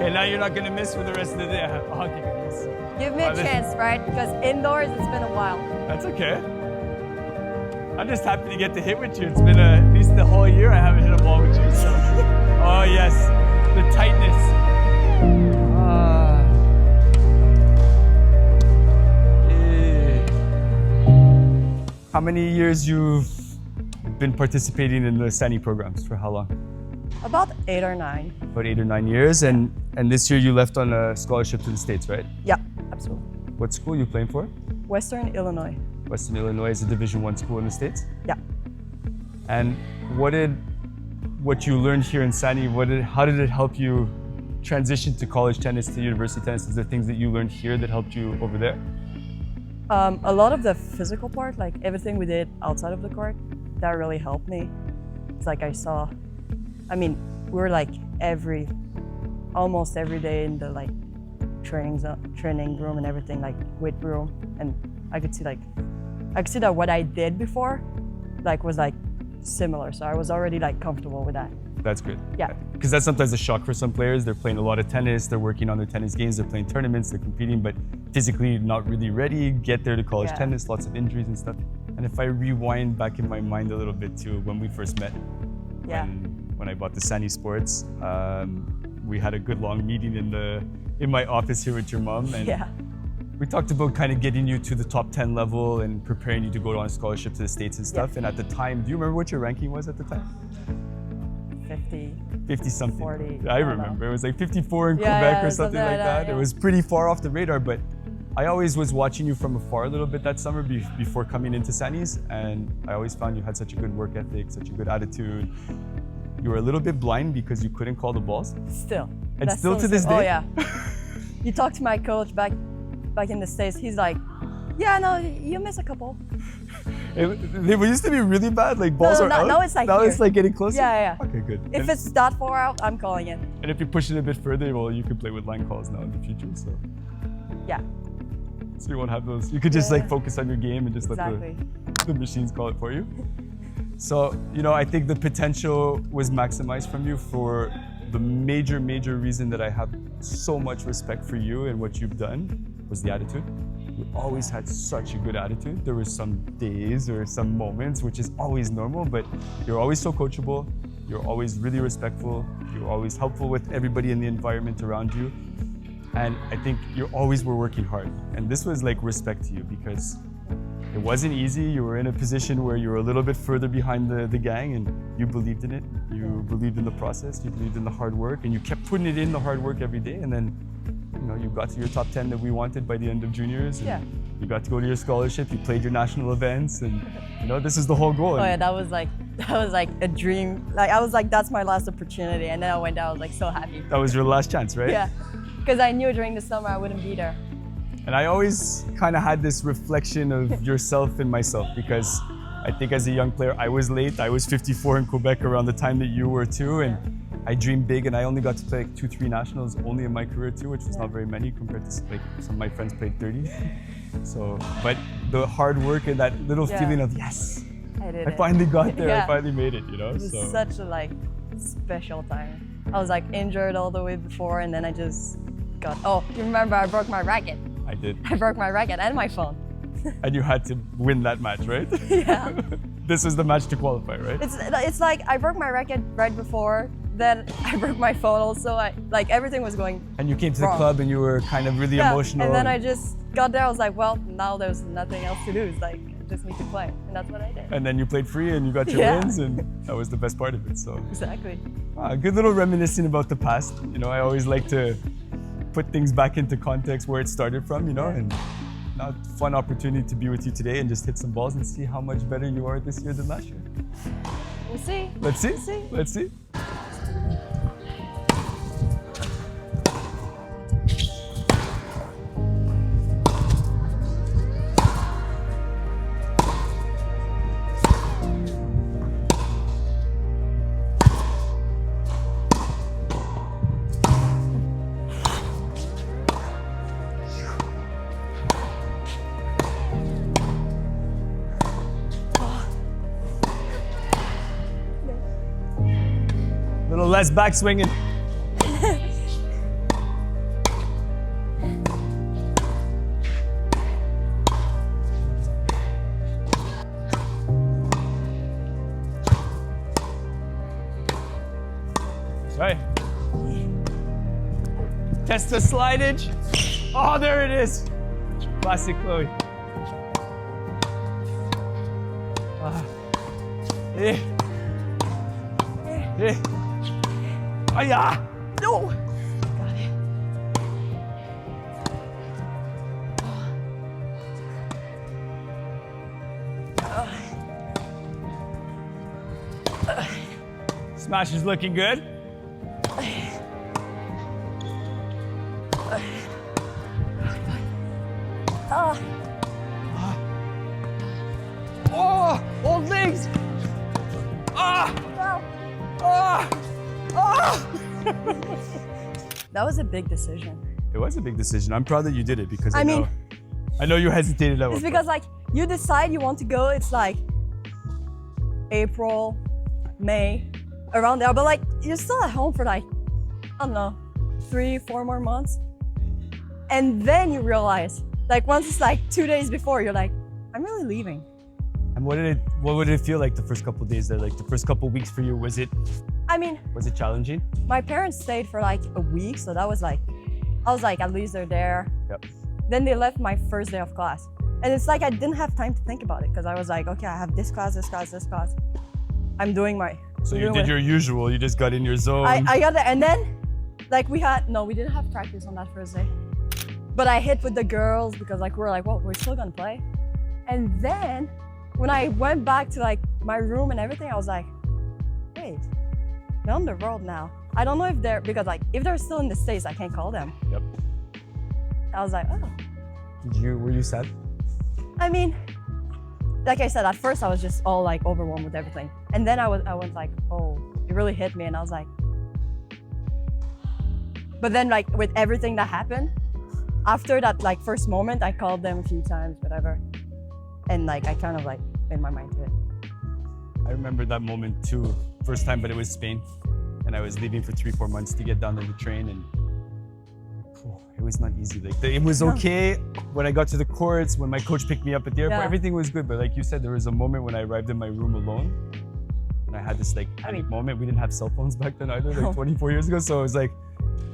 Okay, now you're not gonna miss for the rest of the day. Hockey games. Give me a chance, right? Because indoors, it's been a while. That's okay. I'm just happy to get to hit with you. It's been at least the whole year I haven't hit a ball with you. So. Oh yes, the tightness. How many years you've been participating in the SANI programs? For how long? About 8 or 9. About 8 or 9 years, and this year you left on a scholarship to the States, right? Yeah, absolutely. What school are you playing for? Western Illinois. Western Illinois is a Division I school in the States? Yeah. And what you learned here in SANI, how did it help you transition to college tennis, to university tennis? Is there things that you learned here that helped you over there? A lot of the physical part, like everything we did outside of the court, that really helped me. It's like we were like almost every day in the like training room and everything, like weight room, and I could see that what I did before, like was like similar. So I was already like comfortable with that. That's good. Yeah. Because that's sometimes a shock for some players. They're playing a lot of tennis, they're working on their tennis games, they're playing tournaments, they're competing, but physically not really ready, get there to college tennis, lots of injuries and stuff. And if I rewind back in my mind a little bit to when we first met, when I bought the SANI Sports, we had a good long meeting in my office here with your mom, and we talked about kind of getting you to the top 10 level and preparing you to go on a scholarship to the States and stuff. And at the time, do you remember what your ranking was at the time? 50 something. 40. I remember. It was like 54 in Quebec or something like that. It was pretty far off the radar, but I always was watching you from afar a little bit that summer before coming into SANI's, and I always found you had such a good work ethic, such a good attitude. You were a little bit blind because you couldn't call the balls. Still. And still to this day? Oh yeah. You talk to my coach back in the States, he's like, yeah, no, you miss a couple. They used to be really bad, like balls are out. Now it's like it's like getting closer? Yeah. Okay, good. If it's that far out, I'm calling it. And if you push it a bit further, well, you can play with line calls now in the future, so. Yeah. So you won't have those. You could just like focus on your game and just let exactly. the machines call it for you. So, I think the potential was maximized from you for the major reason that I have so much respect for you and what you've done was the attitude. You always had such a good attitude. There were some days or some moments, which is always normal, but you're always so coachable. You're always really respectful. You're always helpful with everybody in the environment around you. And I think you always were working hard. And this was like respect to you because it wasn't easy. You were in a position where you were a little bit further behind the gang, and you believed in it. You believed in the process. You believed in the hard work, and you kept putting it in the hard work every day. And then, you got to your top 10 that we wanted by the end of juniors. And you got to go to your scholarship. You played your national events, and this is the whole goal. Oh yeah, that was like a dream. Like I was like, that's my last opportunity, and then I went down. I was like so happy. That was your last chance, right? Yeah, because I knew during the summer I wouldn't be there. And I always kind of had this reflection of yourself and myself because I think as a young player, I was late. I was 54 in Quebec around the time that you were too. And I dreamed big, and I only got to play like 2-3 nationals only in my career too, which was not very many compared to like some of my friends played 30. So, but the hard work and that little feeling of yes, I finally got there. I finally made it, It was such a special time. I was like injured all the way before, and then I just got, you remember I broke my racket. I did. I broke my racket and my phone. And you had to win that match, right? Yeah. This was the match to qualify, right? It's like I broke my racket right before, then I broke my phone also. Everything was going And you came to wrong. The club and you were kind of really emotional. And then I just got there, I was like, well, now there's nothing else to do. It's like, I just need to play. And that's what I did. And then you played free and you got your wins, and that was the best part of it, so. Exactly. A good little reminiscing about the past. I always like to put things back into context where it started from, and now it's a fun opportunity to be with you today and just hit some balls and see how much better you are this year than last year. We'll see. Let's see. We'll see. Let's see. Little less back swinging. Right. Test the slidage. Oh, there it is. Classic Chloe. Eh. Eh. Oh, yeah. No. Got it. Smash is looking good. Oh, old legs. Ah. Ah. Ah. That was a big decision. It was a big decision. I'm proud that you did it because I mean, I know you hesitated at one it's point. because like you decide you want to go, it's like April, May, around there, but like you're still at home for like, I don't know, 3-4 more months. And then you realize, like once it's like 2 days before, you're like, I'm really leaving. And what would it feel like the first couple of days there? Like the first couple of weeks for you, was it challenging? My parents stayed for like a week, so that was like, I was like, at least they're there. Yep. Then they left my first day of class. And it's like I didn't have time to think about it because I was like, okay, I have this class, this class, this class. I'm doing my... So you did your usual, you just got in your zone. I got it, and then like we didn't have practice on that first day. But I hit with the girls because like we were like, well, we're still gonna play. And then when I went back to like my room and everything, I was like, wait, they're on the road now. I don't know if they're, because like if they're still in the States, I can't call them. Yep. I was like, oh. Were you sad? I mean, like I said, at first I was just all like overwhelmed with everything. And then I was like, oh, it really hit me. And I was like, but then like with everything that happened, after that like first moment, I called them a few times, whatever. And like, I kind of like made my mind to it. I remember that moment too, first time, but it was Spain. And I was leaving for 3-4 months to get down to the train, and it was not easy. Like it was okay when I got to the courts, when my coach picked me up at the airport, everything was good. But like you said, there was a moment when I arrived in my room alone, and I had this like panic moment. We didn't have cell phones back then either, like 24 years ago. So it was like,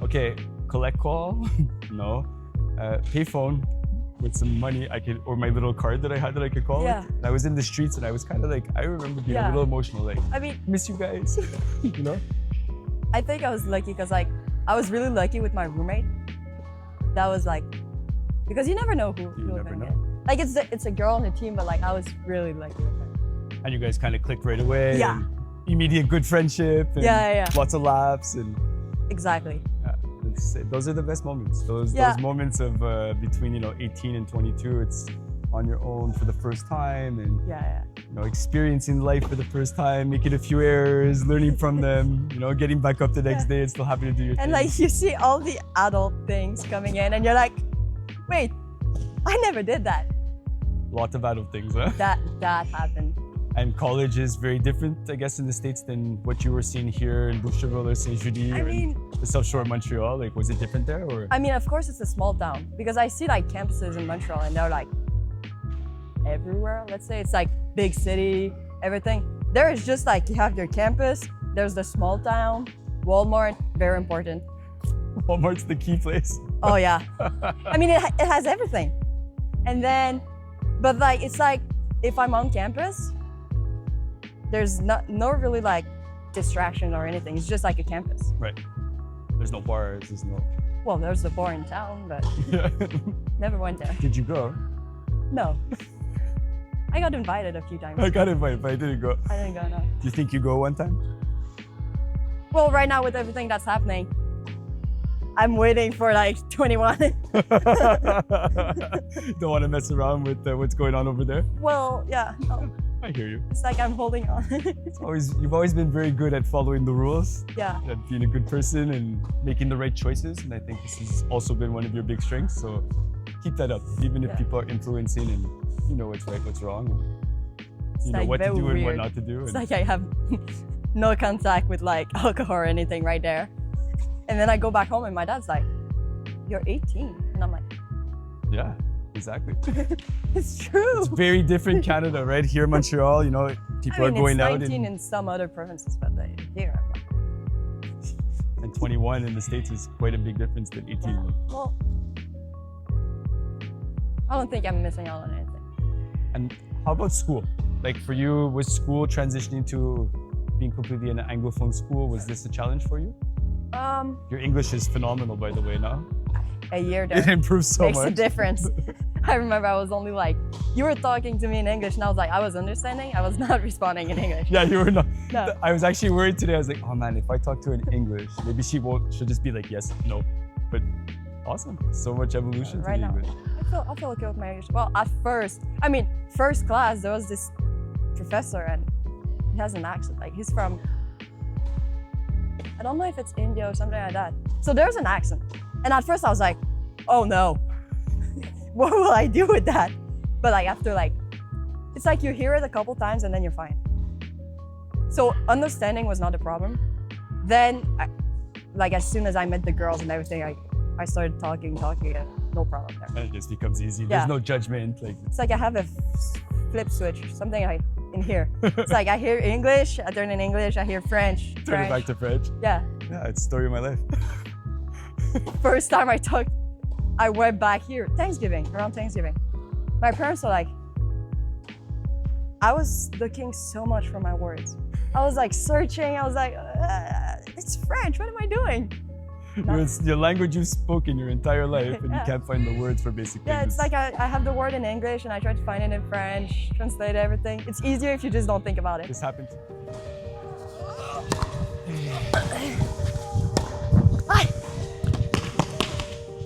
okay, collect call, no, pay phone with some money I could, or my little card that I had that I could call with. And I was in the streets, and I was kind of like, I remember being a little emotional, like, I mean, miss you guys, you know? I think I was lucky because like, I was really lucky with my roommate. That was like, because you never know who you're gonna get. Like it's a girl on the team, but like I was really lucky with her. And you guys kind of clicked right away. Yeah. And immediate good friendship. And lots of laughs and. Exactly. Those are the best moments. Those moments of between 18 and 22. It's on your own for the first time, and experiencing life for the first time, making a few errors, learning from them, getting back up the next day and still happy to do your thing. And like you see all the adult things coming in, and you're like, wait, I never did that. Lots of adult things, huh? That happened. And college is very different, I guess, in the States than what you were seeing here in Boucherville or Saint-Judy or the South Shore of Montreal. Like, was it different there? Or? I mean, of course, it's a small town because I see like campuses in Montreal, and they're like everywhere. Let's say it's like big city, everything. There is just like you have your campus. There's the small town, Walmart, very important. Walmart's the key place. Oh yeah, I mean it has everything. And then, but like it's like if I'm on campus, there's no really like distraction or anything. It's just like a campus. Right. There's no bars. There's no. Well, there's the bar in town, but never went there. Did you go? No. I got invited a few times. I got invited, but I didn't go. I didn't go, no. Do you think you go one time? Well, right now with everything that's happening, I'm waiting for like 21. Don't want to mess around with what's going on over there? Well, yeah. No. I hear you. It's like I'm holding on. You've always been very good at following the rules. Yeah. At being a good person and making the right choices. And I think this has also been one of your big strengths. So keep that up, even if people are influencing and you know what's right, what's wrong. You know what to do and what not to do. It's like I have no contact with like alcohol or anything right there. And then I go back home and my dad's like, you're 18. And I'm like, yeah, exactly. It's true. It's very different Canada, right? Here in Montreal, people are going out. It's 19 in some other provinces, but here I'm like, And 21 in the States is quite a big difference than 18. Well, I don't think I'm missing out on anything. And how about school? Like for you, was school transitioning to being completely in an Anglophone school, was this a challenge for you? Your English is phenomenal, by the way, now. A year there It improves so makes much. a difference. I remember I was only like, you were talking to me in English and I was like, I was understanding, I was not responding in English. Yeah, you were not. No. I was actually worried today. I was like, oh man, if I talk to her in English, maybe she'll just be like, yes, no. But awesome. So much evolution Right to the now, English. I feel okay with my English. Well, at first class, there was this professor and he has an accent. Like he's from, I don't know if it's India or something like that. So there's an accent. And at first I was like, oh no, what will I do with that? But like after it's like you hear it a couple times and then you're fine. So understanding was not a problem. Then as soon as I met the girls and everything, I started talking, no problem there. And it just becomes easy. Yeah. There's no judgment. Like It's like I have a flip switch, something in here. It's like I hear English, I turn in English, I hear French. turn it back to French. Yeah. Yeah, it's the story of my life. First time I went back here, around Thanksgiving. My parents were like, I was looking so much for my words. I was like searching, I was like, it's French, what am I doing? It's your language you've spoken your entire life and Yeah. you can't find the words for basic Yeah, things. it's like I have the word in English and I try to find it in French, translate everything. It's easier if you just don't think about it. This happened.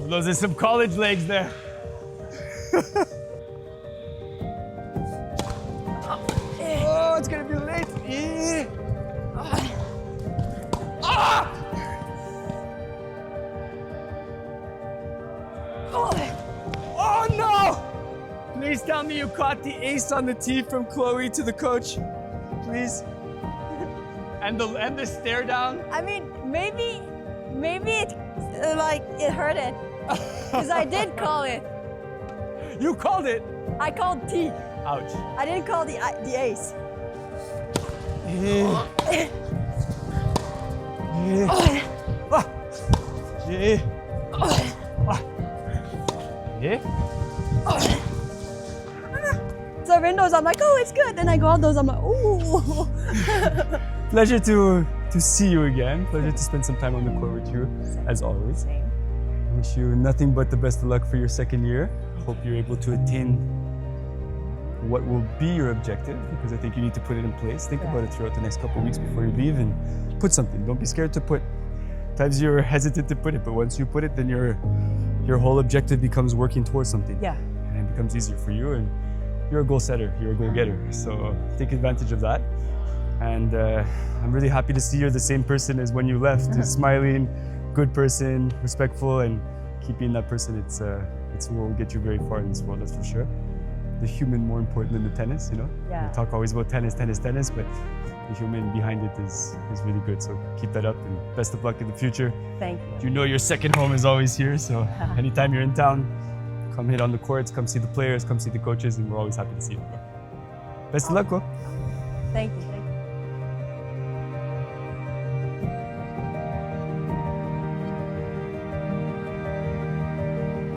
Those are some college legs there. Oh, it's gonna be late. Oh no! Please tell me you caught the ace on the tee from Chloe to the coach. Please. And the stare down. I mean, maybe it hurt it. Because I did call it. You called it. I called T. Ouch. I didn't call the ace. So windows, I'm like, oh, it's good. Then I go outdoors, I'm like, ooh. Pleasure to see you again. Pleasure to spend some time on the court with you, as always. Same. I wish you nothing but the best of luck for your second year. Hope you're able to attain what will be your objective, because I think you need to put it in place. Think about it throughout the next couple of weeks before you leave and put something. Don't be scared to put. Times you're hesitant to put it, but once you put it, then your whole objective becomes working towards something. Yeah. And it becomes easier for you, and you're a goal setter, you're a goal getter. So take advantage of that. And I'm really happy to see you're the same person as when you left. Smiling, good person, respectful, and keep being that person. It's what will get you very far in this world, that's for sure. The human more important than the tennis, you know? Yeah. We talk always about tennis, but the human behind it is really good. So keep that up and best of luck in the future. Thank you. You know your second home is always here, so anytime you're in town, come hit on the courts, come see the players, come see the coaches, and we're always happy to see you. Best of luck, Ko. Thank you.